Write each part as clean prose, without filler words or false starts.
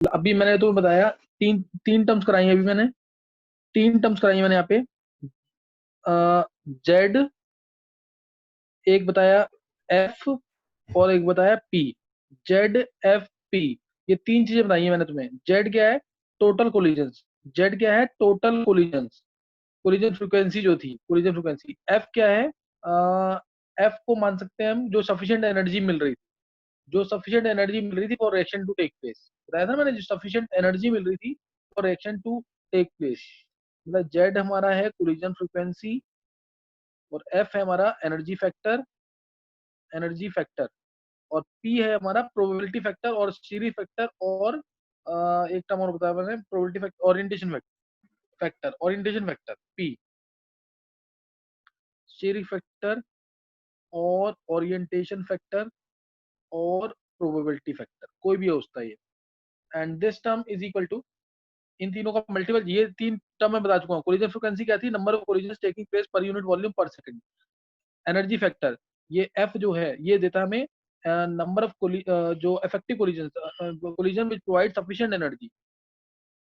अभी मैंने तो बताया, तीन तीन टर्म्स कराई हैं अभी मैंने, तीन टर्म्स कराई हैं मैंने यहाँ पे। जेड, एक बताया एफ, और एक बताया पी। जेड, एफ, पी, ये तीन चीजें बताई हैं मैंने तुम्हें। जेड क्या है? Total collisions. जेड क्या है? टोटल कोलिजन्स, कोलिजन फ्रीक्वेंसी जो थी, कोलिजन फ्रीक्वेंसी। एफ क्या है? एफ को मान सकते हैं हम जो सफिशिएंट एनर्जी मिल रही थी, जो सफिशिएंट एनर्जी मिल रही थी for reaction to take place. बताया था मैंने, जो सफिशिएंट एनर्जी मिल रही थी for reaction to take place. मतलब जेड हमारा है कोलिजन फ्रीक्वेंसी, और एफ है हमारा एनर्जी फैक्टर, एनर्जी फैक्टर, और पी है हमारा प्रोबेबिलिटी फैक्टर और सीरीज फैक्टर, और एक टर्म और बताया मैंने, probability factor, orientation factor, orientation factor P, series factor और ओरिएंटेशन फैक्टर और प्रोबेबिलिटी फैक्टर, कोई भी हो सकता है ये। And this term is equal to, इन तीनों का मल्टीपल, ये तीन टर्म मैं बता चुका हूँ। कोलिजन फ्रीक्वेंसी क्या थी? Number of collision taking place per unit volume per second. Energy factor, ये एफ जो है ये देता है हमें नंबर ऑफ जो effective collision, collision which provide sufficient energy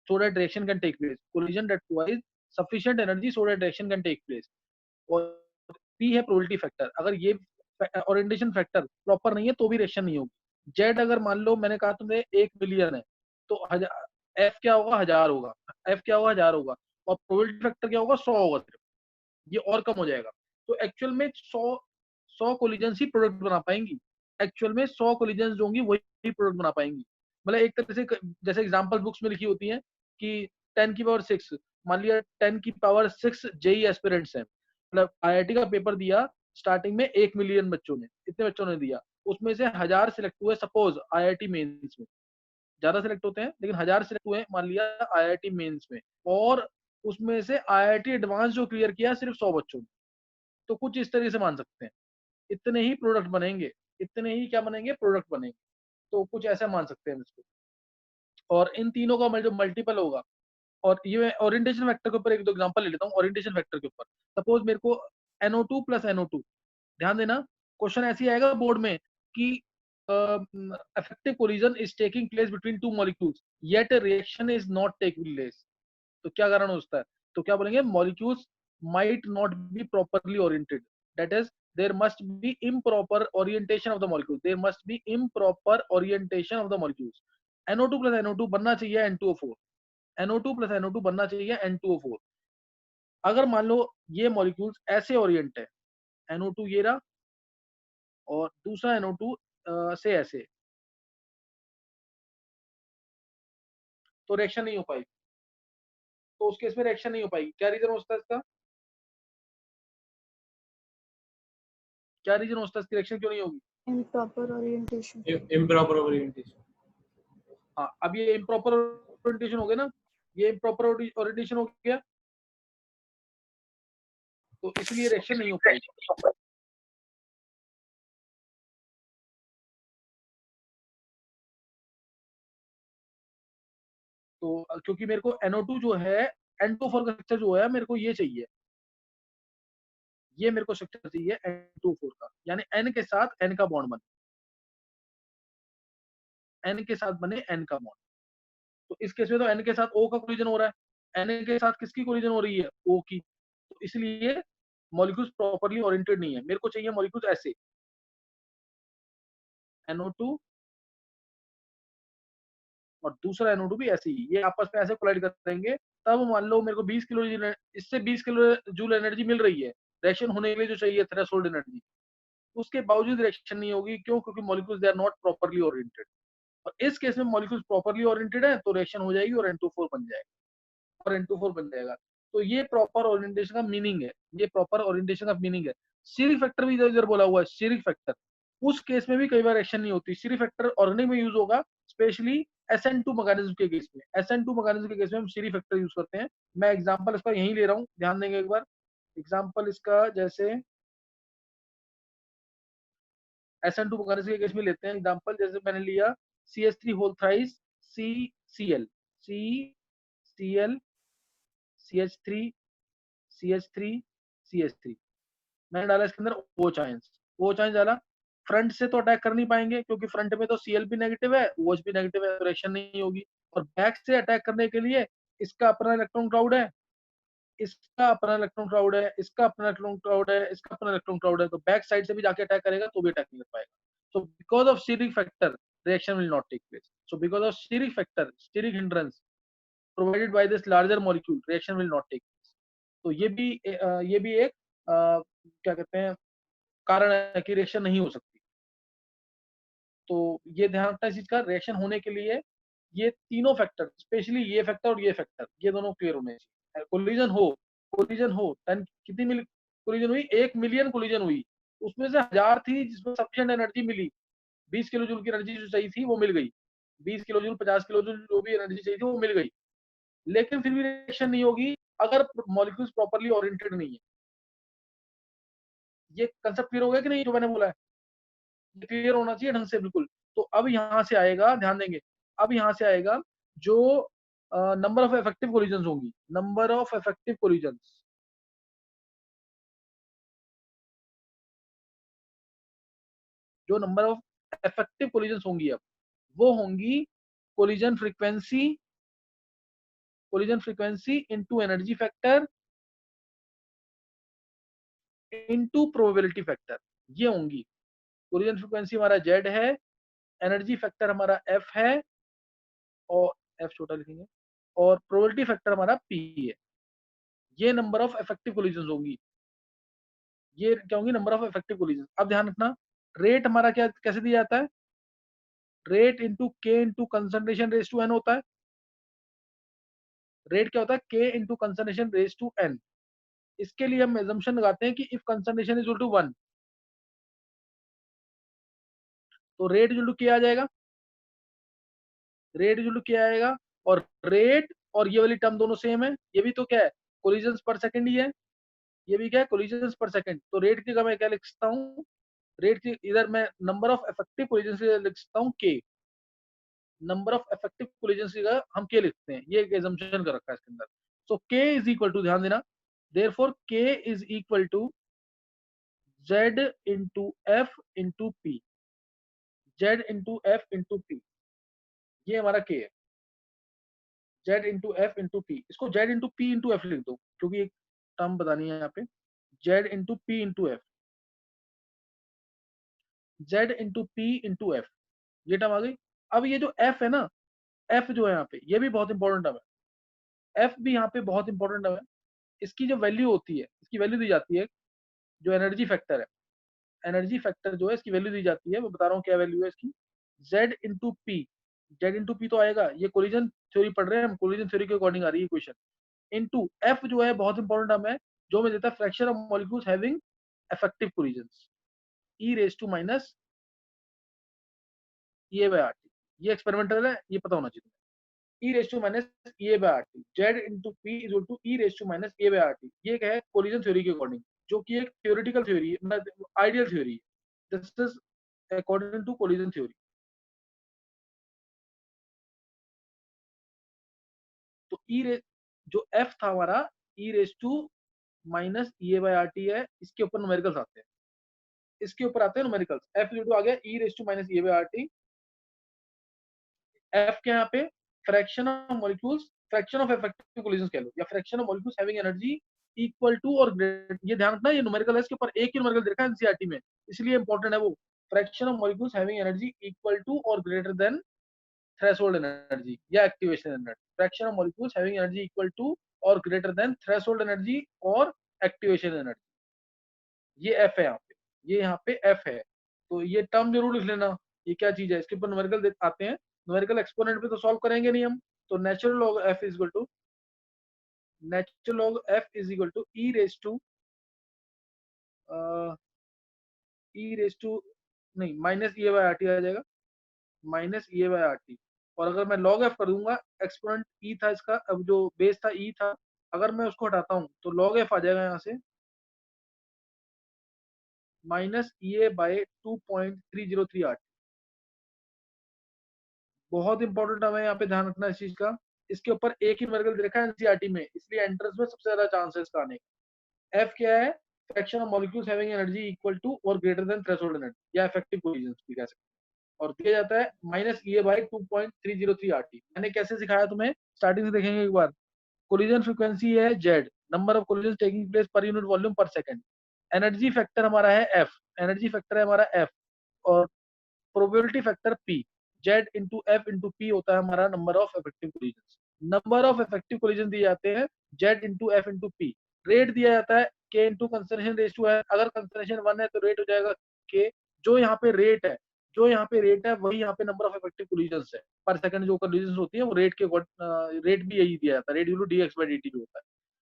so that reaction can take place, collision that provides sufficient energy so that reaction can take place। और P है प्रोबेबिलिटी फैक्टर, अगर ये ओरिएंटेशन फैक्टर प्रॉपर नहीं है तो भी reaction नहीं होगी। जेड अगर मान लो मैंने कहा तुमने 1 मिलियन है, तो एफ क्या होगा? 1000 होगा। एफ क्या होगा? 1000 होगा। और प्रोबेबिलिटी फैक्टर क्या होगा? 100 होगा सिर्फ, ये और कम हो जाएगा। तो एक्चुअल में 100 कोलिजन ही प्रोडक्ट बना पाएंगी। एक्चुअल में 100 कोलिजन होंगी वही प्रोडक्ट बना पाएंगी। मतलब एक तरह से जैसे एग्जांपल बुक्स में लिखी होती है कि 10 की पावर 6, मान लिया 10 की पावर 6 जेई एस्पिरेंट्स हैं, मतलब आईआईटी का पेपर दिया स्टार्टिंग में 1 मिलियन बच्चों ने, इतने बच्चों ने दिया, उसमें से 1000 सिलेक्ट हुए सपोज आईआईटी मेंस में। ज्यादा सिलेक्ट होते हैं लेकिन 1000 सिलेक्ट हुए मान लिया आईआईटी मेंस में, और उसमें से आईआईटी एडवांस जो क्लियर किया सिर्फ 100 बच्चों ने। तो कुछ इस तरीके से मान सकते हैं, इतने ही प्रोडक्ट बनेंगे, इतने ही क्या बनेंगे? प्रोडक्ट बनेंगे। तो कुछ ऐसा मान सकते हैं इसको। और इन तीनों का जो मल्टीपल होगा, और ये ओरिएंटेशन वेक्टर के ऊपर एक दो एग्जांपल ले लेता हूँ। ओरिएंटेशन वेक्टर के ऊपर सपोज मेरे को NO2 प्लस NO2, ध्यान देना क्वेश्चन ऐसे ही आएगा बोर्ड में कि effective collision is taking place between two molecules yet a reaction is not taking place। तो क्या कारण हो सकता है? तो क्या बोलेंगे? molecules might not be properly oriented, that is there must be improper orientation of the molecule, there must be improper orientation of the molecules। NO2 plus NO2 बनना चाहिए N2O4, NO2 plus NO2 बनना चाहिए N2O4। अगर मान लो ये molecules ऐसे Orient है, NO2 ये रहा और दूसरा NO2 से ऐसे, तो रिएक्शन नहीं हो पाएगी। तो उस केस में रिएक्शन नहीं हो पाएगी। क्या रीजन हो सकता है इसका? क्या रीजन हो सकता है इसकी रिएक्शन क्यों नहीं होगी? improper orientation। Improper orientation. हाँ, अब ये इम्प्रॉपर ओरिएंटेशन हो गया ना, ये इम्प्रॉपर ओरिएंटेशन हो गया, तो इसलिए रिएक्शन नहीं हो पाएगी। तो क्योंकि मेरे को NO2 जो है, N2O4 का स्ट्रक्चर जो है मेरे को ये चाहिए, ये मेरे को स्ट्रक्चर चाहिए N2O4 का, यानी N के साथ N का बॉन्ड बने, N के साथ बने N का बॉन्ड। तो इस केस में तो N के साथ O का कोलिजन हो रहा है, N के साथ किसकी कोलिजन हो रही है? O की। तो इसलिए मॉलिक्यूल्स प्रॉपर्ली ओरिएंटेड नहीं है। मेरे को चाहिए मॉलिक्यूल्स ऐसे, NO2 और दूसरा NO2 भी ऐसे ही, ये आपस में ऐसे कोलाइड करेंगे, तब मान लो मेरे को 20 किलो, इससे 20 किलो जूल एनर्जी मिल रही है रिएक्शन होने के लिए जो चाहिए थ्रेशोल्ड एनर्जी, उसके बावजूद रिएक्शन नहीं होगी। क्यों? क्योंकि molecules they are not properly oriented. और इस केस में मॉलिक्यूल्स प्रॉपर्ली ओरिएंटेड है तो रिएक्शन हो जाएगी और N2O4 बन जाएगा, और N2O4 बन जाएगा। तो ये प्रॉपर ओरिएंटेशन का मीनिंग है, ये प्रॉपर ओरिएंटेशन का मीनिंग है। सीरीज फैक्टर भी इधर बोला हुआ है, सीरीज फैक्टर, उस केस में भी कई बार एक्शन नहीं होती। सीरीज फैक्टर ऑर्गेनिक में यूज होगा, स्पेशली SN2 मैकेनिज्म के केस में। SN2 मैकेनिज्म के केस में हम सीरीज फैक्टर यूज करते हैं। मैं एग्जांपल इसका यहीं ले रहा हूँ, ध्यान देंगे एक बार। एग्जांपल इसका जैसे SN2 मैकेनिज्म के केस में लेते हैं एग्जांपल, जैसे मैंने लिया CH3 whole thrice CCl, CCl, CH3, CH3, CH3, मैंने डाला इसके अंदर OH आयंस, OH आयंस डाला। फ्रंट से तो अटैक कर नहीं पाएंगे क्योंकि फ्रंट में तो Cl भी नेगेटिव है, OH भी नेगेटिव है, तो रिएक्शन नहीं होगी। और बैक से अटैक करने के लिए इसका अपना इलेक्ट्रॉन क्राउड है, इसका अपना इलेक्ट्रॉन क्राउड है, इसका अपना इलेक्ट्रॉन क्राउड है, इसका अपना इलेक्ट्रॉन क्राउड है, तो बैक साइड से भी जाके अटैक करेगा तो भी अटैक नहीं कर पाएगा. So because of steric factor, reaction will not take place. So because of steric factor, steric hindrance provided by this larger molecule, reaction will not take place. तो ये भी एक क्या कहते हैं कारण है कि रिएक्शन नहीं हो सकती. तो ये ध्यान रखना इस चीज का, रिएक्शन होने के लिए ये तीनों फैक्टर, स्पेशली ये फैक्टर और ये फैक्टर, ये दोनों क्लियर होने चाहिए. कोलिजन हो 10 कितनी मिली कोलिजन हुई, 1 मिलियन कोलिजन हुई, उसमें से 1000 थी जिसमें सफिशिएंट एनर्जी मिली, 20 किलो जूल की एनर्जी जो चाहिए थी वो मिल गई, 20 किलो जूल 50 किलो जूल जो भी एनर्जी चाहिए थी वो मिल गई, लेकिन फिर भी रिएक्शन नहीं होगी अगर मॉलिक्यूल्स प्रॉपर्ली ओरिएंटेड नहीं है. ये कंसेप्ट क्लियर हो गया कि नहीं जो मैंने बोला है? क्लियर होना चाहिए ढंग से बिल्कुल. तो अब यहां से आएगा, ध्यान देंगे, अब यहां से आएगा जो नंबर ऑफ इफेक्टिव कोलिजन्स होंगी, नंबर ऑफ इफेक्टिव कोलिजन्स, जो नंबर ऑफ इफेक्टिव कोलिजन्स होंगी अब वो होंगी collision frequency into energy factor into probability factor, ये होंगी. कोलिजन फ्रीक्वेंसी हमारा z है, एनर्जी फैक्टर हमारा f है, और f छोटा लिखेंगे, और प्रोबेबिलिटी फैक्टर हमारा p है. ये नंबर ऑफ इफेक्टिव कोलिजन्स होंगी, ये क्या होंगी, नंबर ऑफ इफेक्टिव कोलिजन. अब ध्यान रखना, रेट हमारा क्या कैसे दिया जाता है, rate into K into concentration raise to N होता है. रेट क्या होता है, K into concentration raise to N. इसके लिए हम एजम्पशन लगाते हैं कि if concentration is equal to 1, तो रेट इक्वल टू के आ जाएगा, रेट इक्वल टू के आएगा. और रेट और ये वाली टर्म दोनों सेम है, ये भी तो क्या है, कोलिजन्स पर सेकंड ही है, ये भी क्या है, कोलिजन्स पर सेकंड. तो रेट की जगह मैं क्या लिख सकता हूँ, रेट की इधर मैं नंबर ऑफ इफेक्टिव कोलिजन से लिख सकता हूँ के, नंबर ऑफ इफेक्टिव कोलिजन की जगह हम के लिखते हैं, ये एक एजम्पशन कर रखा है इसके अंदर. सो के इज इक्वल टू, ध्यान देना, therefore K is equal to Z into F into P, Z into F into P, ये हमारा के है, Z into F into P. इसको Z into P into F लिख दो क्योंकि एक टर्म बतानी है यहाँ पे, Z into P into F, Z into P into F, ये टर्म आ गई. अब ये जो एफ है ना, एफ जो है यहाँ पे ये भी बहुत इंपॉर्टेंट टर्म है, एफ भी यहाँ पे बहुत इंपॉर्टेंट टर्म है. इसकी जो वैल्यू होती है, इसकी वैल्यू दी जाती है, जो एनर्जी फैक्टर है, एनर्जी फैक्टर जो है इसकी वैल्यू दी जाती है, मैं बता रहा हूँ क्या वैल्यू है इसकी, Z into P, Z into P तो आएगा, ये कोलिजन थ्योरी पढ़ रहे हैं हम, कोलिजन थ्योरी के अकॉर्डिंग आ रही है क्वेश्चन. इनटू एफ जो है बहुत इंपॉर्टेंट टर्म है, जो हमें देता है fraction of molecules having effective collisions, E raise to minus E by R T. ये एक्सपेरिमेंटल है, ये पता होना चाहिए. E raise to minus A by R T, Z into P is to E raise to minus A by R T. ये क्या है, collision theory के अकॉर्डिंग, जो कि एक थ्योरेटिकल थ्योरी है, मतलब आइडियल थ्योरी है. This is according to collision theory. तो जो एफ था हमारा, E raise to minus E by R T है, इसके ऊपर न्यूमेरिकल्स आते हैं, इसके ऊपर आते हैं न्यूमेरिकल्स. एफ आ गया E raise to minus E by R T. F के यहाँ पे fraction of molecules, fraction of effective collisions कह लो, या fraction of molecules having energy equal to और ग्रेटर. ये ध्यान रखना, ये न्यूमेरिकल है, इसके ऊपर एक ही न्यूमेरिकल देखा है एनसीईआरटी में, इसलिए इंपॉर्टेंट है वो. Fraction of molecules having energy equal to और ग्रेटर देन थ्रेशोल्ड एनर्जी या activation energy. Fraction of molecules having energy equal to और ग्रेटर देन थ्रेशोल्ड एनर्जी और एक्टिवेशन एनर्जी. ये एफ है यहाँ पे, ये यहाँ पे एफ है. तो ये टर्म जरूर लिख लेना, ये क्या चीज है, इसके ऊपर न्यूमेरिकल आते हैं. न्यूमेरिकल एक्सपोनेंट पे तो सॉल्व करेंगे नहीं हम, तो natural log F is equal to, natural log F is equal to E raise to, E raise to नहीं minus E by R T आ जाएगा, minus E by R T. और अगर मैं लॉग एफ कर दूंगा, एक्सपोनेंट ई था इसका, अब जो बेस था ई था, अगर मैं उसको हटाता हूँ तो लॉग एफ आ जाएगा यहाँ से minus E A by 2.303 R. बहुत इंपॉर्टेंट टर्म है, यहाँ पे ध्यान रखना इस चीज का. इसके ऊपर एक ही न्यूमेरिकल दे रखा है एनसीईआरटी में, इसलिए एंट्रेंस में सबसे ज्यादा चांस है इसका आने का. एफ क्या है, fraction of molecules having energy equal to और ग्रेटर देन थ्रेशोल्ड एनर्जी, या इफेक्टिव कोलिजन भी कह सकते हैं. और दिया जाता है minus E A by 2.303 RT. मैंने कैसे सिखाया तुम्हें, स्टार्टिंग से देखेंगे एक बार। कोलिजन फ्रीक्वेंसी है Z, number of collision taking place per unit volume per second. Energy factor हमारा है एफ, एनर्जी फैक्टर है हमारा एफ, और probability factor P. Z into F into P होता है हमारा number of effective collision. Number of effective collision दिए जाते हैं Z into F into P. Rate दिया जाता है के इंटू कंसंट्रेशन रेशियो है, अगर कंसंट्रेशन 1 है तो रेट हो जाएगा के। जो यहाँ पे रेट है, जो यहाँ पे रेट है वही यहाँ पे नंबर ऑफ इफेक्टिव कोलिजन है पर सेकंड। जो कोलिजन होती है वो रेट के रेट भी यही दिया जाता है, rate into D x by D T जो होता है,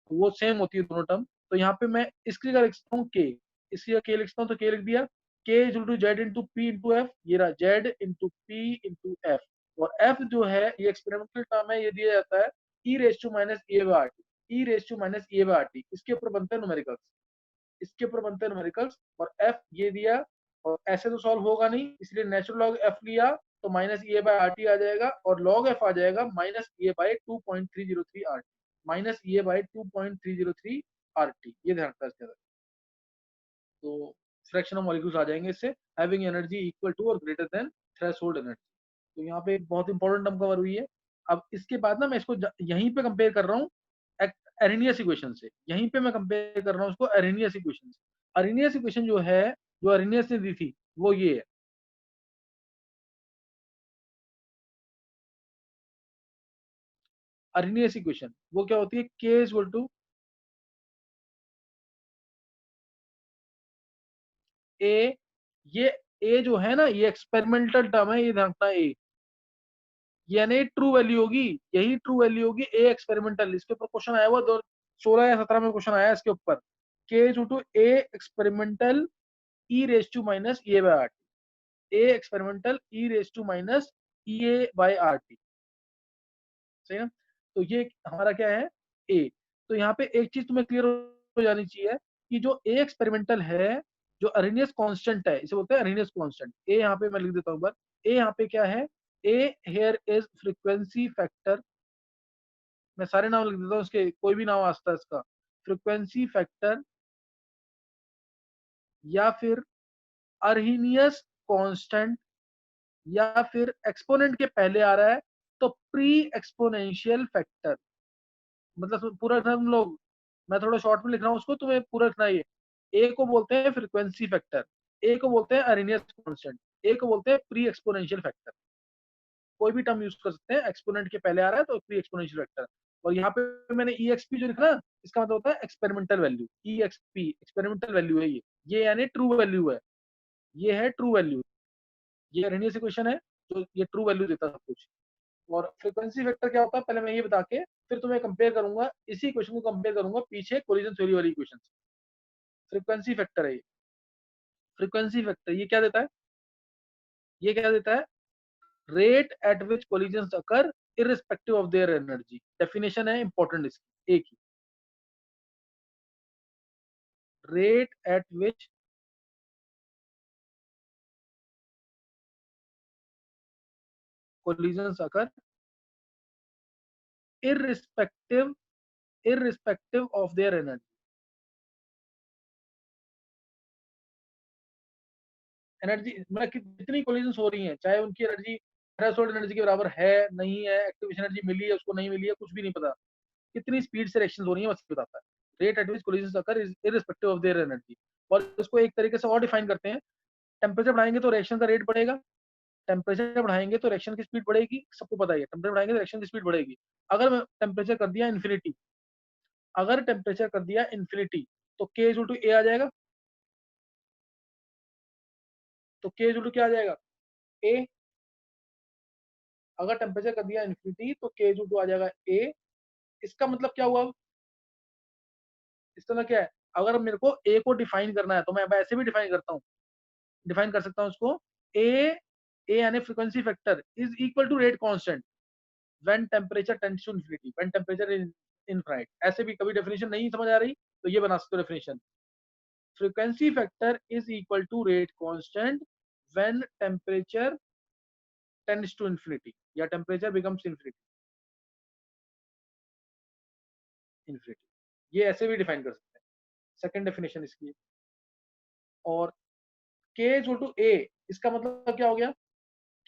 तो वो सेम होती है दोनों टर्म। तो यहाँ पे मैं इसकी जगह लिख सकता हूँ के, इसकी जगह के लिखता हूँ तो के लिख दिया। K is to Z into P into F, ये रहा Z into P into F. और एफ जो है ये एक्सपेरिमेंटल टर्म है, ये दिया जाता है E raise to minus A by R T, E raise to minus A by R T. इसके ऊपर बनते हैं न्यूमेरिकल्स, इसके ऊपर बनते हैं न्यूमेरिकल्स। और एफ ये दिया, और ऐसे तो सॉल्व होगा नहीं, इसलिए नेचुरल लॉग एफ लिया तो minus A by R T आ जाएगा, और लॉग एफ आ जाएगा minus A by 2.303 R T, minus A by 2.303 R T. ये ध्यान रखना इसके अंदर। तो फ्रैक्शन ऑफ मॉलिक्यूल्स आ जाएंगे इससे, हैविंग एनर्जी इक्वल टू और ग्रेटर देन थ्रेशोल्ड एनर्जी। तो यहाँ पे एक बहुत इंपॉर्टेंट टर्म कवर हुई है। अब इसके बाद ना मैं इसको यहीं पे कंपेयर कर रहा हूँ अरेनियस इक्वेशन से, यहीं पे मैं कंपेयर कर रहा हूँ इसको अरेनियस इक्वेशन से। अरेनियस इक्वेशन जो है, जो अरेनियस ने दी थी वो ये है। अरेनियस इक्वेशन वो क्या होती है, के इज इक्वल टू ए, ये ए जो है ना ये एक्सपेरिमेंटल टर्म है, ये ध्यान रखना। ए यानी ट्रू वैल्यू होगी, यही ट्रू वैल्यू होगी ए एक्सपेरिमेंटल। इसके ऊपर क्वेश्चन आया हुआ 2016 या 17 में क्वेश्चन आया इसके ऊपर। K is to A experimental E raise to minus E A by R T, A experimental E raise to minus E A by R T. सही ना। तो ये हमारा क्या है ए। तो यहाँ पे एक चीज तुम्हें क्लियर हो जानी चाहिए कि जो ए एक्सपेरिमेंटल है, जो अरेनियस कांस्टेंट है, इसे बोलते हैं अरेनियस कांस्टेंट। ए यहाँ पे मैं लिख देता हूँ एक बार। ए यहाँ पे क्या है, ए हेयर इज फ्रीक्वेंसी फैक्टर। मैं सारे नाम लिख देता हूँ इसके, कोई भी नाम आ सकता है इसका। फ्रीक्वेंसी फैक्टर या फिर अर्हीनियस कांस्टेंट, या फिर एक्सपोनेंट के पहले आ रहा है तो प्री एक्सपोनेंशियल फैक्टर। मतलब पूरा लिखना तुम लोग, मैं थोड़ा शॉर्ट में लिख रहा हूँ उसको, तुम्हें पूरा लिखना है। ये ए को बोलते हैं फ्रीक्वेंसी फैक्टर, ए को बोलते हैं अर्हीनियस कांस्टेंट, ए को बोलते हैं प्री एक्सपोनेंशियल फैक्टर। कोई भी टर्म यूज कर सकते हैं, एक्सपोनेंट के पहले आ रहा है तो प्री एक्सपोनेंशियल फैक्टर। और यहाँ पे मैंने ई एक्स पी जो लिखा ना, इसका मतलब होता है एक्सपेरिमेंटल वैल्यू। ई एक्स पी एक्सपेरिमेंटल वैल्यू है ये यानी ट्रू वैल्यू है, ये है ट्रू वैल्यू। ये अरेनियस इक्वेशन है जो ये ट्रू वैल्यू देता है सब कुछ। और फ्रीक्वेंसी फैक्टर क्या होता है पहले मैं ये बता के फिर तुम्हें कंपेयर करूंगा, इसी इक्वेशन को कंपेयर करूंगा पीछे कोलिजन थ्योरी वाली इक्वेशन से। फ्रीक्वेंसी फैक्टर है ये। फ्रीक्वेंसी फैक्टर ये क्या देता है, ये क्या देता है, rate at which collisions occur irrespective of their energy. Definition है इंपॉर्टेंट इसकी एक ही, rate at which collisions occur irrespective irrespective of their energy। Energy मतलब कितनी कोलिजन्स हो रही हैं, चाहे उनकी एनर्जी थ्रेशोल्ड एनर्जी के बराबर है नहीं है, एक्टिवेशन एनर्जी मिली है उसको नहीं मिली है, कुछ भी नहीं पता, कितनी स्पीड से रिएक्शन हो रही है बस बताता है। Rate at which collisions occur irrespective of their energy. और इसको एक तरीके से और डिफाइन करते हैं, टेम्परेचर बढ़ाएंगे तो रिएक्शन का रेट बढ़ेगा, टेम्परेचर बढ़ाएंगे तो रिएक्शन की स्पीड बढ़ेगी, सबको पता है टेम्परेचर बढ़ाएंगे तो रिएक्शन की स्पीड बढ़ेगी। अगर मैं टेम्परेचर कर दिया इन्फिनिटी, अगर टेम्परेचर कर दिया इन्फिनिटी तो के इज टू ए आ जाएगा। तो के इज टू क्या आ जाएगा, ए। अगर टेम्परेचर कर दिया इन्फिनिटी तो के इज टू आ जाएगा ए। इसका मतलब क्या हुआ, इसका मतलब क्या है, अगर मेरे को ए को डिफाइन करना है तो मैं ऐसे भी डिफाइन करता हूँ, डिफाइन कर सकता हूँ उसको। ए, ए यानी frequency factor is equal to rate constant when temperature tends to infinity, when temperature is infinite. ऐसे भी कभी डेफिनेशन नहीं समझ आ रही तो ये बना सकते हो definition, frequency factor is equal to rate constant when temperature tends to infinity या temperature becomes infinity। ये ऐसे भी डिफाइन कर सकते हैं, सेकंड डेफिनेशन इसकी। और k इक्वल टू a, इसका मतलब क्या हो गया,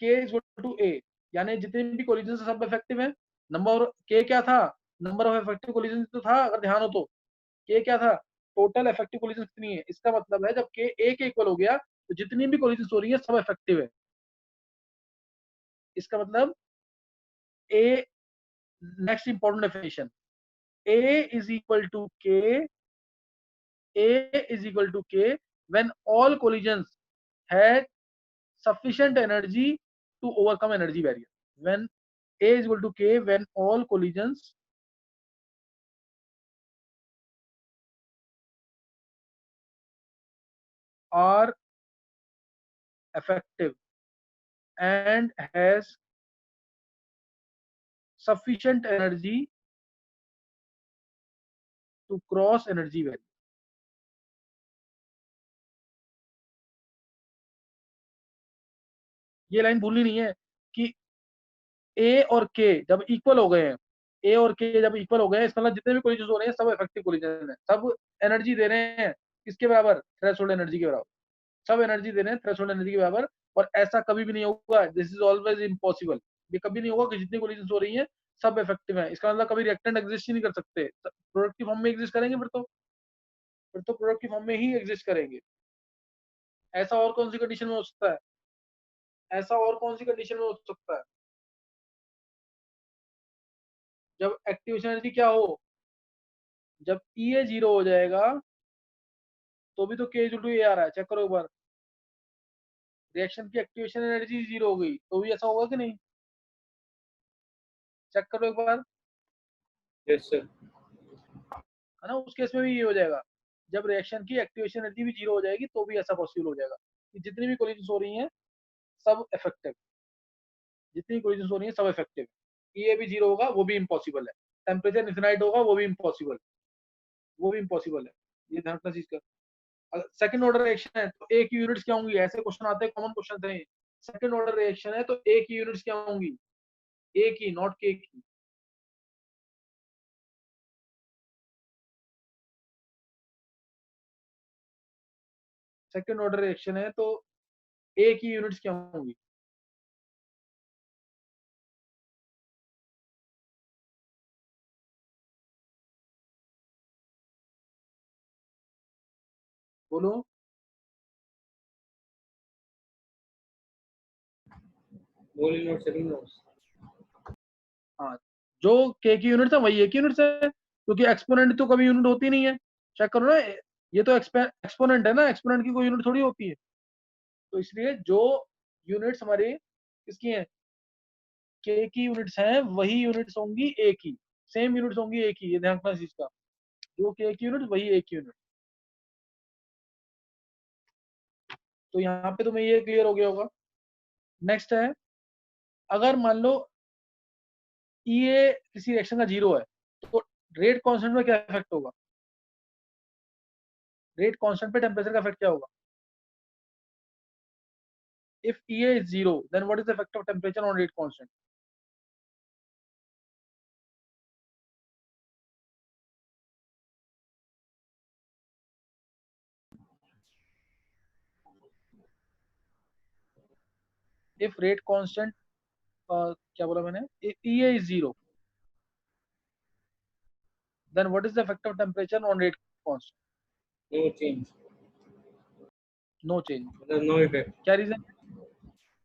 K is equal to A, यानी जितने भी कोलिजन सब इफेक्टिव है। नंबर K क्या था, नंबर ऑफ इफेक्टिव कोलिजन तो था, अगर ध्यान हो तो K क्या था, टोटल इफेक्टिव कोलिजन कितनी है। इसका मतलब है जब K A के इक्वल हो गया तो जितनी भी कोलिजन हो रही है सब इफेक्टिव है। इसका मतलब A, next important definition, A is equal to K, A is equal to K when all collisions had sufficient energy to overcome energy barrier. When A is equal to K when all collisions are effective and has sufficient energy to cross energy barrier. ये line भूलनी नहीं है कि A और K जब equal हो गए हैं, A और K जब इक्वल हो गए हैं, इसका मतलब जितने भी कोलिजन हो रहे हैं सब इफेक्टिव कोलिजन है, सब एनर्जी दे रहे हैं किसके बराबर, थ्रेशोल्ड एनर्जी के बराबर, सब एनर्जी दे रहे हैं थ्रेशोल्ड एनर्जी के बराबर। और ऐसा कभी भी नहीं होगा, दिस इज ऑलवेज इम्पॉसिबल, ये कभी नहीं होगा कि जितनी कोलिजन हो रही हैं सब इफेक्टिव है। इसका मतलब कभी रिएक्टेंट एग्जिस्ट ही नहीं कर सकते, प्रोडक्ट की फॉर्म में एग्जिस्ट करेंगे फिर तो प्रोडक्ट की फॉर्म में ही एग्जिस्ट करेंगे। ऐसा और कौन सी कंडीशन में हो सकता है, ऐसा और कौन सी कंडीशन में हो सकता है, जब एक्टिवेशन एनर्जी क्या हो, जब E जीरो हो जाएगा तो भी तो K इक्वल टू A आ रहा है, चेक करो एक बार। रिएक्शन की एक्टिवेशन एनर्जी जीरो हो गई तो भी ऐसा होगा कि नहीं, चेक करो एक बार। Yes sir. है ना, उस केस में भी ये हो जाएगा, जब रिएक्शन की एक्टिवेशन एनर्जी भी जीरो हो जाएगी तो भी ऐसा पॉसिबल हो जाएगा कि जितनी भी कोलिजन हो रही हैं सब इफेक्टिव, जितनी कोलिजन हो रही हैं सब इफेक्टिव। ये भी जीरो होगा वो भी इम्पॉसिबल है, टेम्परेचर इन्फिनाइट होगा वो भी इम्पॉसिबल, वो भी इम्पॉसिबल है, ये ध्यान रखना चीज का। सेकंड ऑर्डर रिएक्शन है तो ए की यूनिट्स क्या होंगी, ऐसे क्वेश्चन आते हैं, कॉमन क्वेश्चन है। सेकंड ऑर्डर रिएक्शन है तो ए की यूनिट्स क्या होंगी, ए की नॉट के की। सेकंड ऑर्डर रिएक्शन है तो ए की यूनिट्स क्या होंगी, बोलो। मोल इन और सेकंड मोल्स। हाँ, जो के की यूनिट्स है वही ए की यूनिट्स है, क्योंकि एक्सपोनेंट तो कभी यूनिट होती नहीं है, चेक करो ना, ये तो एक्सपोनेंट है ना, एक्सपोनेंट की कोई यूनिट थोड़ी होती है। तो इसलिए जो यूनिट्स हमारे किसकी हैं, के की यूनिट्स हैं वही यूनिट्स होंगी ए की, सेम यूनिट्स होंगी ए की, ये ध्यान रखना इस चीज का, जो के की यूनिट वही ए की यूनिट। तो यहाँ पे तुम्हें ये क्लियर हो गया होगा। नेक्स्ट है, अगर मान लो ये किसी रिएक्शन का जीरो है तो रेट कांस्टेंट में क्या इफेक्ट होगा, रेट कांस्टेंट पे टेम्परेचर का इफेक्ट क्या होगा। if EA is zero then what is the effect of temperature on rate constant, if rate constant क्या बोला मैंने, if EA is zero then what is the effect of temperature on rate constant, no change, no change। मतलब no effect. क्या reason,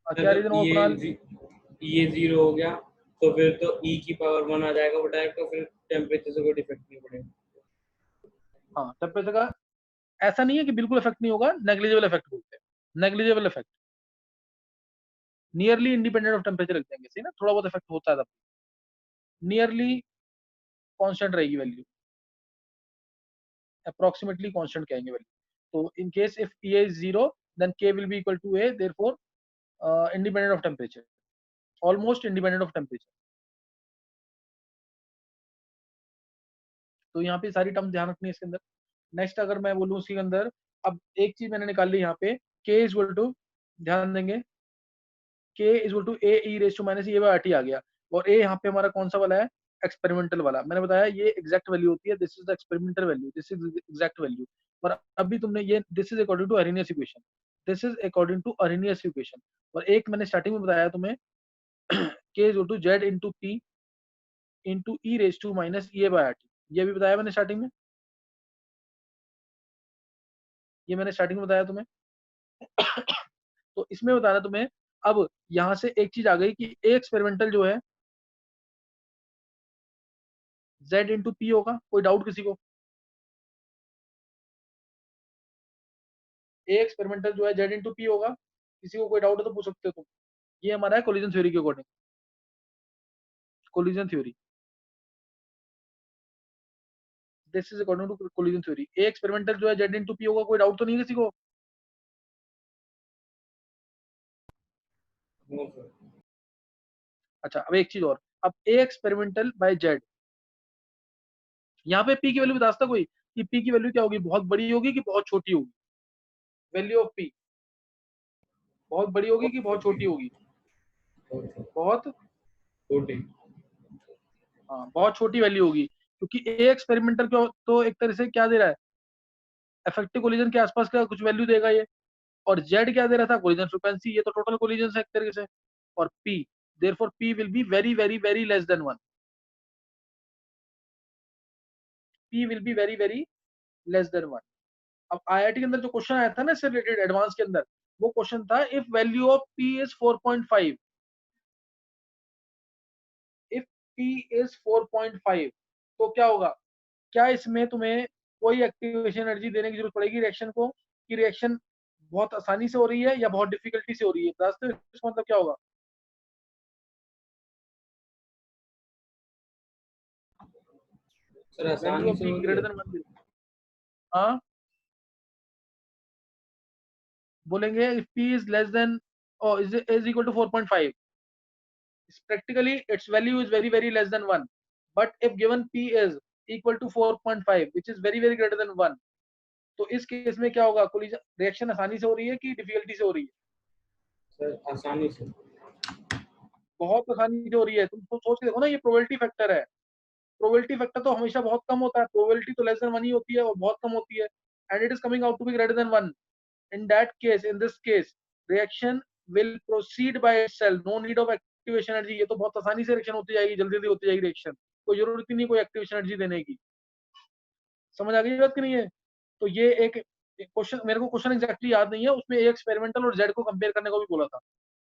क्या मतलब reason होगा कुणाल। ये zero हो गया तो फिर तो ई की पावर 1 आ जाएगा वो डायरेक्ट, तो फिर टेम्परेचर से कोई इफेक्ट नहीं पड़ेगा। हाँ, टेम्परेचर का ऐसा नहीं है कि बिल्कुल इफेक्ट नहीं होगा, नेग्लिजिबल इफेक्ट बोलते हैं, negligible effect, nearly independent of temperature रख देंगे, सही ना, थोड़ा बहुत इफेक्ट होता है तब, नियरली कांस्टेंट रहेगी वैल्यू, अप्रोक्सीमेटली कांस्टेंट कहेंगे वैल्यू। तो in case if E is zero then K will be equal to A, therefore independent of temperature, almost independent of temperature। तो यहाँ पे सारी टर्म ध्यान रखनी है इसके अंदर। नेक्स्ट अगर मैं बोलूँ उसके अंदर, अब एक चीज मैंने निकाल ली यहाँ पे, K इज इक्वल टू, ध्यान देंगे, K is equal to A E raise to minus A by RT आ गया, और ए यहाँ पे हमारा कौन सा वाला है, एक्सपेरिमेंटल वाला। मैंने बताया ये एग्जैक्ट वैल्यू होती है, this is the experimental value, this is exact value. और अभी तुमने ये, this is according to Arrhenius equation, this is according to Arrhenius equation. और एक मैंने स्टार्टिंग में बताया तुम्हें k is to z into p into E raise to minus E by R T, ये भी बताया मैंने स्टार्टिंग में, ये मैंने स्टार्टिंग में बताया तुम्हें। तो इसमें बताना तुम्हें, अब यहां से एक चीज आ गई कि ए एक्सपेरिमेंटल जो है z इंटू पी होगा, कोई डाउट किसी को? ए एक्सपेरिमेंटल जो है z इंटू पी होगा, किसी को कोई डाउट है तो पूछ सकते हो तुम। ये हमारा है कोलिजन थ्योरी के according, collision theory, this is according to collision theory. A experimental जो है z इंटू पी होगा, कोई डाउट तो नहीं है किसी को? No sir. अच्छा, अब एक चीज और, अब ए एक्सपेरिमेंटल बाय z, यहाँ पे p की वैल्यू बता सकता कोई कि p की वैल्यू क्या होगी, बहुत बड़ी होगी कि बहुत छोटी होगी? वैल्यू ऑफ p बहुत बड़ी होगी कि बहुत छोटी होगी? बहुत, छोटी। हाँ बहुत छोटी वैल्यू होगी, क्योंकि ए एक्सपेरिमेंटल को तो एक तरह से क्या दे रहा है, इफेक्टिव कोलिजन के आसपास का कुछ वैल्यू देगा ये, और जेड क्या दे रहा था, कोलिजन फ्रीक्वेंसी, ये तो टोटल कोलिजन है एक तरीके से। और P, therefore P will be very very very less than 1, P will be very very less than 1। अब आईआईटी के अंदर जो क्वेश्चन आया था ना इससे रिलेटेड एडवांस के अंदर, वो क्वेश्चन था if value of P is 4.5, if P is 4.5 तो क्या होगा, क्या इसमें तुम्हें कोई एक्टिवेशन एनर्जी देने की जरूरत पड़ेगी रिएक्शन को, कि रिएक्शन बहुत आसानी से हो रही है या बहुत डिफिकल्टी से हो रही है, रास्ते इसका मतलब क्या होगा? सर वैल्यू आसानी ऑफ से पी हो रही ग्रेटर है। देन 1, हाँ बोलेंगे if P is less than और is equal to 4.5, practically its value is very very less than 1, but if given p is equal to 4.5 which is very very greater than 1, तो इस case में क्या होगा, collision reaction आसानी से हो रही है कि डिफिकल्टी से हो रही है? सर आसानी से। बहुत आसानी से हो रही है, तुम तो सोच के देखो ना, ये प्रोबेबिलिटी फैक्टर है, प्रोबेबिलिटी फैक्टर तो हमेशा बहुत कम होता है, प्रोबेबिलिटी तो लेस देन 1 ही होती है और बहुत कम होती है, and it is coming out to be greater than 1। in that case, in this case, reaction will proceed by itself, no need of activation energy, ये तो बहुत आसानी से रिएक्शन होती जाएगी, जल्दी जल्दी होती जाएगी रिएक्शन, कोई जरूरत ही नहीं कोई एक्टिवेशन एनर्जी देने की। समझ आ गई बात कि नहीं है? तो ये एक क्वेश्चन, मेरे को क्वेश्चन एग्जैक्टली याद नहीं है, उसमें ए एक्सपेरिमेंटल और जेड को कंपेयर करने को भी बोला था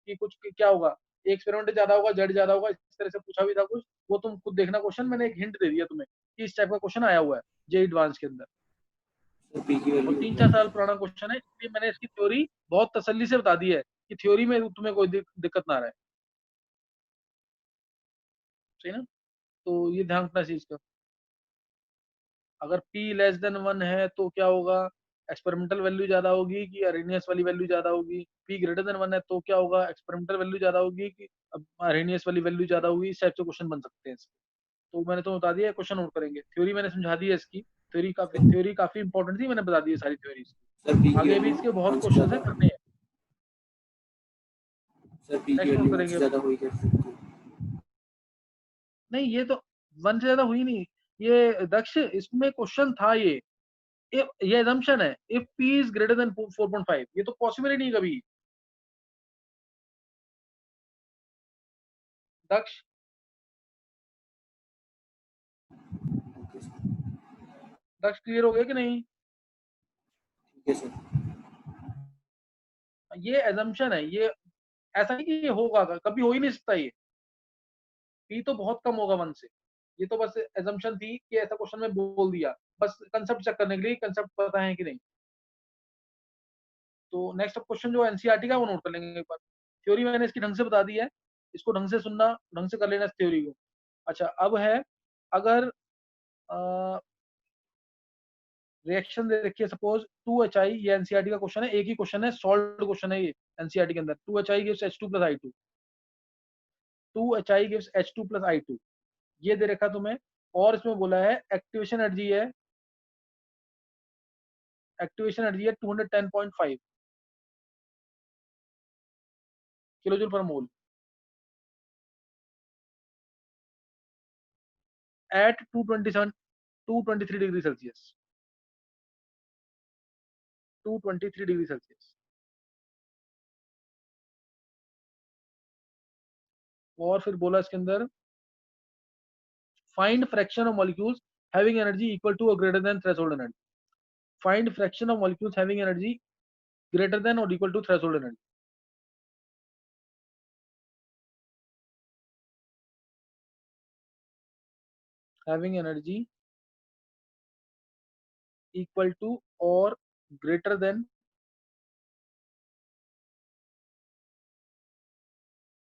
कि कुछ क्या होगा, ए एक्सपेरिमेंटल ज्यादा होगा जेड ज्यादा होगा, इस तरह से पूछा भी था कुछ, वो तुम खुद देखना क्वेश्चन, मैंने एक हिंट दे दिया तुम्हें कि इस टाइप का क्वेश्चन आया हुआ है जे एडवांस के अंदर, सर पी की और वैल्यू 3-4 साल पुराना क्वेश्चन है, इसलिए मैंने इसकी थ्योरी बहुत तसल्ली से बता दी है कि थ्योरी में तुम्हें कोई दिक्कत ना रहे, सही ना? तो ये ध्यान रखना चीज का, अगर p लेस देन 1 है तो क्या होगा, एक्सपेरिमेंटल वैल्यू ज्यादा होगी कि अरेनियस वाली वैल्यू ज्यादा होगी, p ग्रेटर देन 1 है तो क्या होगा, एक्सपेरिमेंटल वैल्यू ज्यादा होगी कि अरेनियस वाली वैल्यू ज्यादा होगी, इस टाइप से क्वेश्चन बन सकते हैं इसके। तो मैंने तो बता दिया, क्वेश्चन नोट करेंगे, थ्योरी मैंने समझा दी है इसकी, थ्योरी काफी इंपॉर्टेंट थी, मैंने बता दी है सारी थ्योरीज, सर पी की आगे भी वैल्यू इसके बहुत 1 से क्वेश्चन ज्यादा है होगी। करने हैं, सर पी की नेक्स्ट नोट वैल्यू 1 से करेंगे। ज्यादा हुई कैसे सकती है? नहीं ये तो 1 से ज्यादा हुई नहीं, ये दक्ष इसमें क्वेश्चन था ये, ये assumption है, if p is greater than 4.5, ये तो पॉसिबल ही नहीं कभी। दक्ष ओके सर। दक्ष क्लियर हो गया कि नहीं? ठीक है सर। ये assumption है, ये ऐसा नहीं कि ये होगा, कभी हो ही नहीं सकता ये, p तो बहुत कम होगा 1 से, ये तो बस assumption थी कि ऐसा क्वेश्चन में बोल दिया, बस कंसेप्ट चेक करने के लिए, कंसेप्ट पता है कि नहीं। तो नेक्स्ट क्वेश्चन जो एनसीईआरटी का वो नोट कर लेंगे एक बार, थ्योरी मैंने इसकी ढंग से बता दी है, इसको ढंग से सुनना, ढंग से कर लेना इस थ्योरी को। अच्छा अब है, अगर रिएक्शन दे रखी है सपोज 2HI, ये एनसीईआरटी का क्वेश्चन है, एक ही क्वेश्चन है, सॉल्व्ड क्वेश्चन है ये एनसीईआरटी के अंदर, 2HI gives H2 plus I2, 2HI gives H2 plus I2, ये दे रखा तुम्हें, और इसमें बोला है एक्टिवेशन एनर्जी है 210.5 kilo joule per mole at 223 degree Celsius, 223 degree Celsius. और फिर बोला इसके अंदर find fraction of molecules having energy equal to और greater than threshold energy. Find fraction of molecules having energy greater than और equal to threshold energy. Having energy equal to और greater than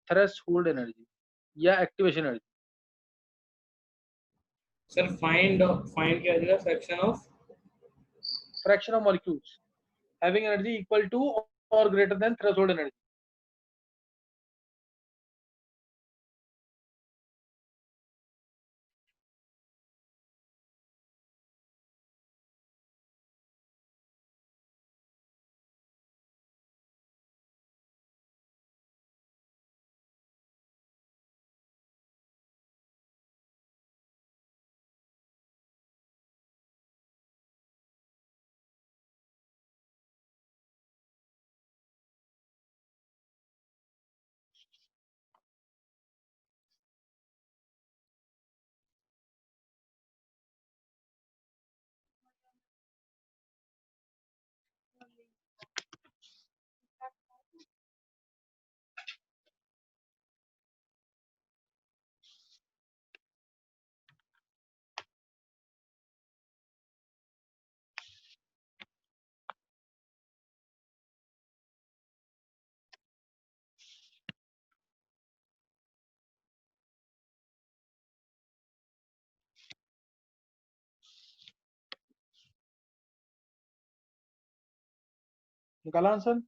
threshold energy या activation energy. Sir find find क्या दिया, fraction of fraction of molecules having energy equal to और greater than threshold energy. निकाला answer?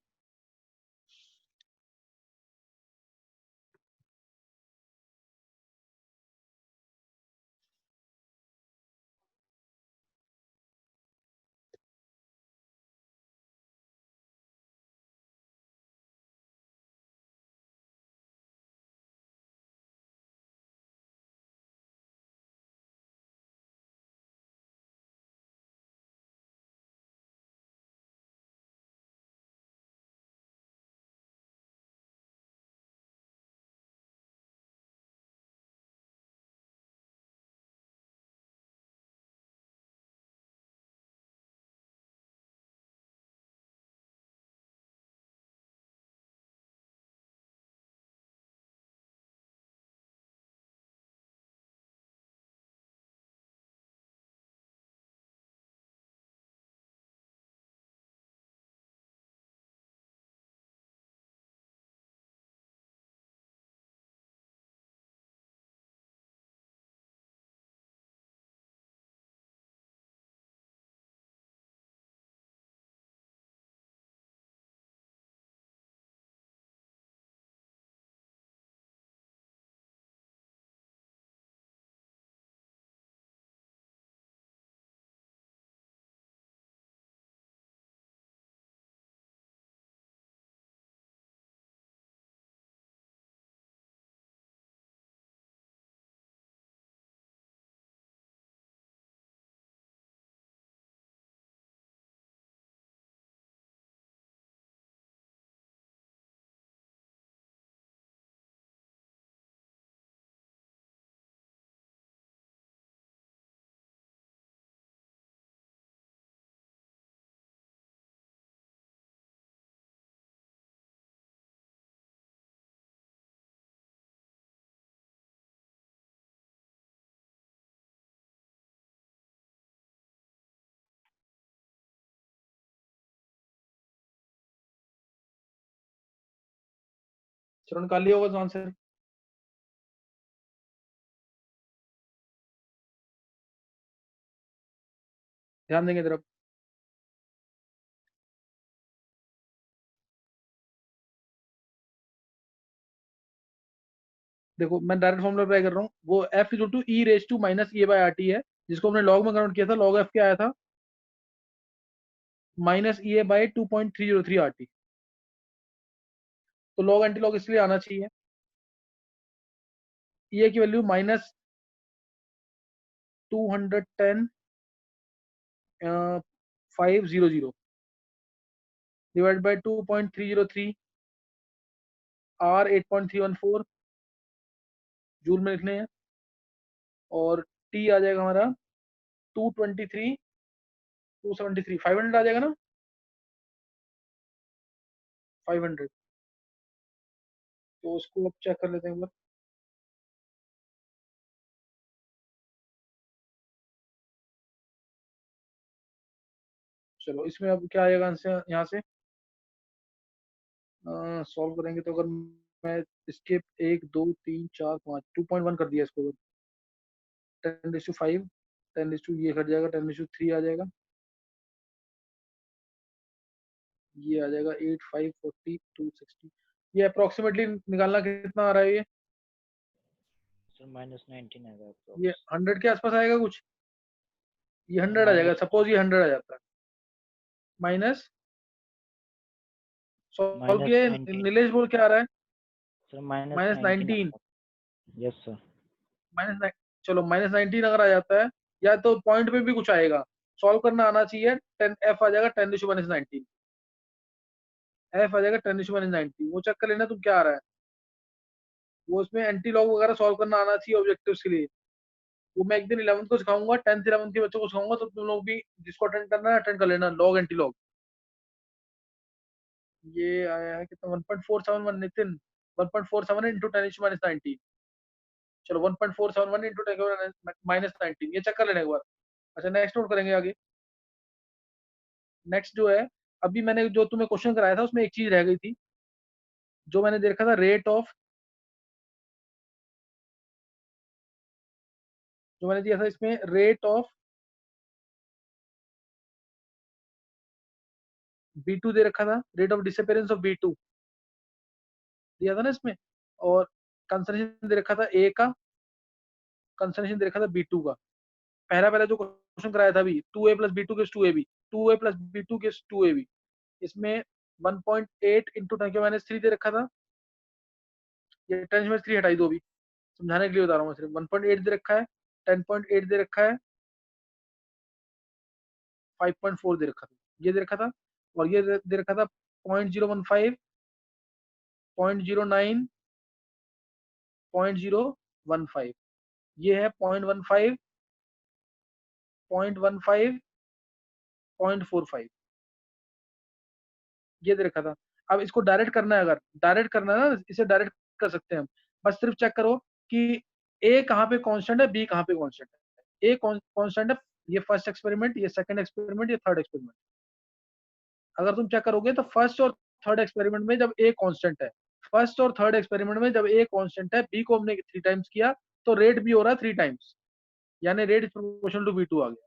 चलो निकाल लिया होगा आंसर। ध्यान देंगे तरफ। देखो मैं डायरेक्ट फॉर्मूला अप्लाई कर रहा हूँ। वो F is to E raise to minus A by R T है, जिसको हमने लॉग में कन्वर्ट किया था। लॉग एफ क्या आया था? Minus E A by 2.303 R T. तो लॉग एंटी लॉग इसलिए आना चाहिए। ई ए की value minus 210,500 divide by 2.303 R 8.314 joule में लिखने हैं। और टी आ जाएगा हमारा 223 273 500 आ जाएगा ना, 500। तो उसको अब चेक कर लेते हैं एक बार। चलो इसमें अब क्या आएगा आंसर यहाँ से, सॉल्व करेंगे तो अगर मैं इसके 1 2 3 4 5 2.1 कर दिया इसको, 10⁵5 10⁵, ये कट जाएगा, 10⁵3 आ जाएगा, ये आ जाएगा 8 5 40 260। ये अप्रोक्सीमेटली निकालना कितना आ रहा है, सर -19 आएगा ये 100 के आसपास आएगा कुछ, ये 100 आ minus- जाएगा, सपोज ये 100 आ जाता है, माइनस सॉल्व किए, -19 नीलेश बोल क्या आ रहा है, सर -19 यस सर। माइनस, चलो -19 अगर आ जाता है, या तो पॉइंट पे भी कुछ आएगा, सॉल्व करना आना चाहिए, 10 एफ आ जाएगा 10⁻19, एफ आ जाएगा 10⁻19, वो चेक कर लेना तुम क्या आ रहा है, वो उसमें एंटी लॉग वगैरह सॉल्व करना आना चाहिए ऑब्जेक्टिव्स के लिए। वो मैं एक दिन 11th को सिखाऊंगा, 10th 11th के बच्चों को सिखाऊंगा, तो तुम लोग भी जिसको अटेंड करना है अटेंड कर लेना, लॉग एंटी लॉग। ये आया है कितना, 1.471 नितिन, 1.47 इंटू 10⁻19, चलो 1.471 इंटू 10⁻19, ये चेक कर लेना एक बार। अच्छा नेक्स्ट नोट करेंगे आगे। नेक्स्ट जो है, अभी मैंने जो तुम्हें क्वेश्चन कराया था उसमें एक चीज रह गई थी, जो मैंने देखा था, रेट ऑफ, जो मैंने दिया था इसमें रेट ऑफ B2 दे रखा था, rate of disappearance of B2 दिया था ना इसमें, और कंसंट्रेशन दे रखा था A का, कंसंट्रेशन दे रखा था B2 का। पहला पहला जो क्वेश्चन कराया था अभी, 2A plus B2 gives 2AB, 2A plus B2 gives 2AB, इसमें 1.8 इंटू 10⁻³ दे रखा था, ये 10⁻³ हटाई दो, अभी समझाने के लिए बता रहा हूँ, सिर्फ 1.8 दे रखा है, 10.8 दे रखा है, 5.4 दे रखा था, ये दे रखा था, और ये दे रखा था 0.015 0.09 0.015, ये है 0.15 0.15 0.45, ये दे रखा था। अब इसको डायरेक्ट करना है, अगर डायरेक्ट करना है ना, इसे डायरेक्ट कर सकते हैं हम, बस सिर्फ चेक करो कि ए कहाँ पे कांस्टेंट है, बी कहाँ पे कांस्टेंट है। ए कांस्टेंट है, ये फर्स्ट एक्सपेरिमेंट, ये सेकंड एक्सपेरिमेंट, ये थर्ड एक्सपेरिमेंट। अगर तुम चेक करोगे तो फर्स्ट और थर्ड एक्सपेरिमेंट में जब ए कांस्टेंट है, फर्स्ट और थर्ड एक्सपेरिमेंट में जब ए कांस्टेंट है, बी को हमने 3 टाइम्स किया, तो रेट भी हो रहा है 3 टाइम्स, यानी rate is proportional to B2 आ गया,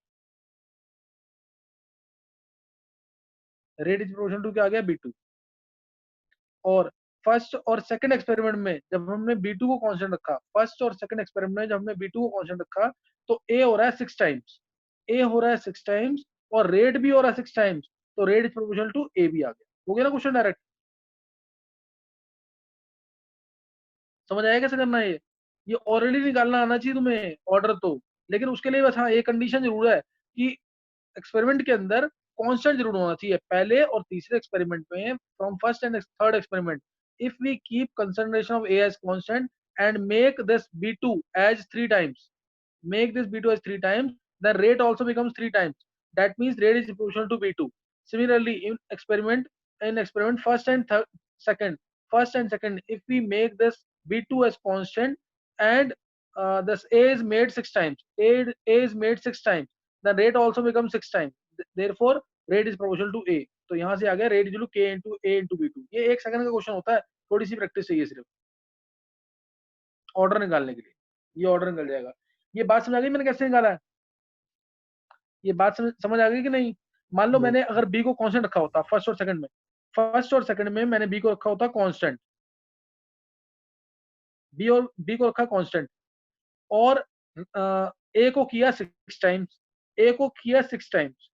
रेट इज प्रोपोर्शनल टू क्या आ गया, B2। और फर्स्ट और सेकंड एक्सपेरिमेंट में जब हमने B2 को कांस्टेंट रखा, फर्स्ट और सेकंड एक्सपेरिमेंट में जब हमने B2 को कांस्टेंट रखा, तो ए हो रहा है 6 टाइम्स, ए हो रहा है 6 टाइम्स, और रेट भी हो रहा है 6 टाइम्स, तो रेट इज प्रोपोर्शनल टू ए भी आ गया। हो गया ना क्वेश्चन डायरेक्ट, समझ आया कैसे करना है ये ऑलरेडी निकालना आना चाहिए तुम्हें ऑर्डर तो, लेकिन उसके लिए बस हाँ एक कंडीशन जरूर है कि एक्सपेरिमेंट के अंदर कांस्टेंट जरूर होना चाहिए, पहले और तीसरे एक्सपेरिमेंट में, from first and third experiment, if we keep concentration of A as constant and make this B2 as 3 times, make this B2 as 3 times, then rate also becomes 3 times. That means rate is proportional to B2. Similarly, in experiment first and second, first and second, if we make this B2 as constant and this A is made 6 times, A is made 6 times, then rate also becomes 6 times. Therefore, rate is proportional to A. तो यहाँ से आ गया rate equal to K into A into B2। ये 1 second का question होता है, थोड़ी सी प्रैक्टिस चाहिए सिर्फ ऑर्डर निकालने के लिए, ये ऑर्डर निकल जाएगा। ये बात समझ आ गई मैंने कैसे निकाला है, ये बात समझ आ गई कि नहीं। मान लो मैंने अगर बी को कांस्टेंट रखा होता फर्स्ट और सेकंड में, फर्स्ट और सेकंड में मैंने बी को रखा होता कांस्टेंट, बी को रखा कांस्टेंट, और ए को किया 6 टाइम्स, ए को किया 6 टाइम्स,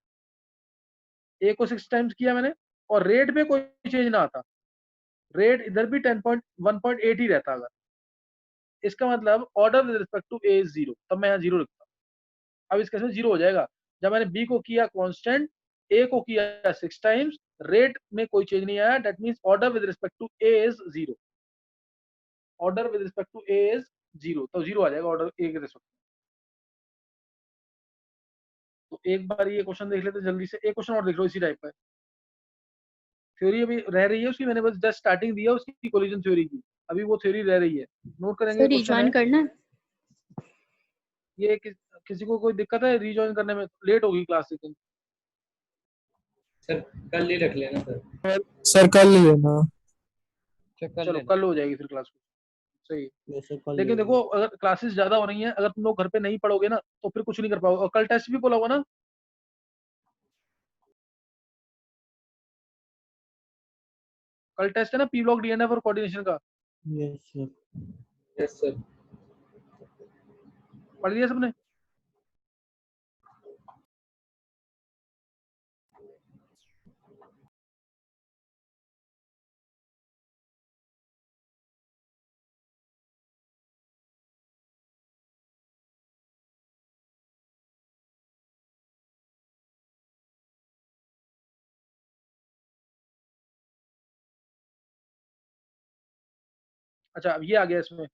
ए को 6 टाइम्स किया मैंने, और रेट पे कोई चेंज ना आता, रेट इधर भी 1.8 ही रहता, अगर इसका मतलब order with respect to A is 0, तब मैं यहाँ 0 लिखता हूँ। अब इस केस में 0 हो जाएगा, जब मैंने बी को किया कांस्टेंट, ए को किया 6 टाइम्स, रेट में कोई चेंज नहीं आया, that means order with respect to A is 0, order with respect to A is 0, तो 0 आ जाएगा ऑर्डर ए के रिस्पेक्ट। तो एक बार ये क्वेश्चन देख लेते जल्दी से, एक क्वेश्चन और देख लो इसी टाइप का। थ्योरी अभी रह रही है उसकी, मैंने बस जस्ट स्टार्टिंग दिया उसकी कोलिजन थ्योरी की, अभी वो थ्योरी रह रही है, नोट करेंगे। सर क्वेश्चन है रिजॉइन करना है? ये किसी को कोई दिक्कत है रीजॉइन करने में? लेट होगी क्लास लेकिन। सर कल ही रख लेना सर। सर कल ले लेना। चलो कल हो जाएगी फिर क्लास, सही है। वैसे कल लेकिन ले देखो अगर क्लासेस ज्यादा हो रही हैं, अगर तुम लोग घर पे नहीं पढ़ोगे ना तो फिर कुछ नहीं कर पाओगे। और कल टेस्ट भी बोला होगा ना, कल टेस्ट है ना पी ब्लॉक डीएनएफ और कोऑर्डिनेशन का, यस सर। Yes sir. पढ़ लिया सबने? अच्छा अब ये आ गया इसमें,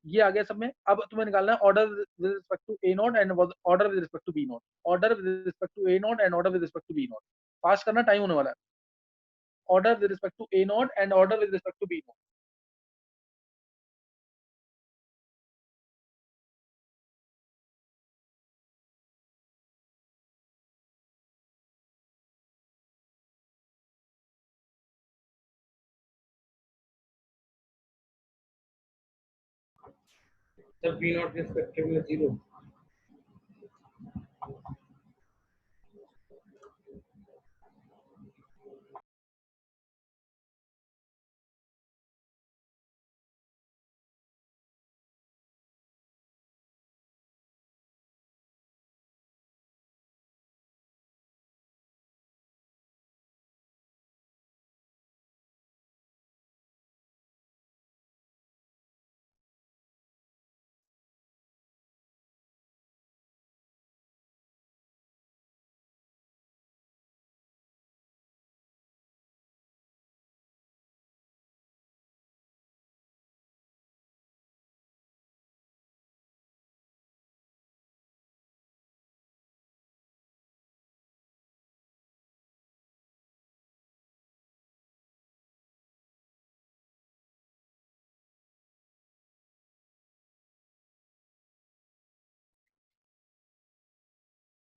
ये आ गया सब में। अब तुम्हें निकालना है order with respect to A not and order with respect to B not, order with respect to A not and order with respect to B not. Fast करना, टाइम होने वाला है। Order with respect to A not and order with respect to B not. Sir B not respective में 0।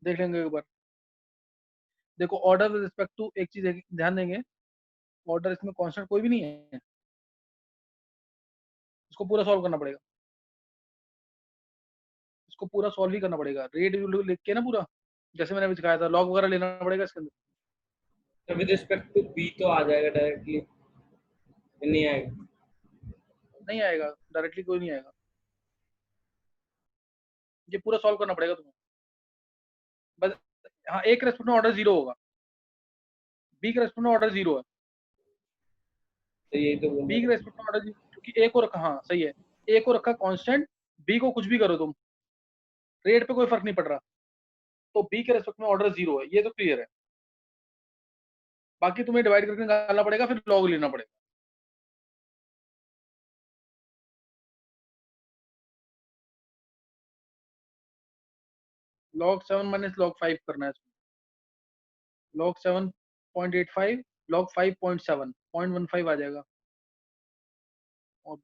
देख लेंगे एक बार। देखो order with respect to, एक चीज ध्यान देंगे, ऑर्डर इसमें कांस्टेंट कोई भी नहीं है, इसको पूरा सॉल्व करना पड़ेगा, इसको पूरा सॉल्व ही करना पड़ेगा। रेट लिख के ना पूरा, जैसे मैंने अभी सिखाया था, लॉग वगैरह लेना पड़ेगा इसके अंदर। Sir with respect to B तो आ जाएगा डायरेक्टली, नहीं आएगा? नहीं आएगा डायरेक्टली, कोई नहीं आएगा, ये पूरा सॉल्व करना पड़ेगा तुम्हें बस। हाँ, ए के रेस्पेक्ट में ऑर्डर 0 होगा, बी के रेस्पेक्ट में ऑर्डर 0 है, तो यही तो बी के बोल रेस्पेक्ट में ऑर्डर 0, क्योंकि ए को रखा, हाँ सही है, ए को रखा कांस्टेंट, बी को कुछ भी करो तुम, रेट पे कोई फर्क नहीं पड़ रहा, तो बी के रेस्पेक्ट में ऑर्डर 0 है, ये तो क्लियर है। बाकी तुम्हें डिवाइड करके निकालना पड़ेगा, फिर लॉग लेना पड़ेगा। log 7 माइनस log 5 करना है इसमें, log 7.85 log 5.7 0.15 आ जाएगा। और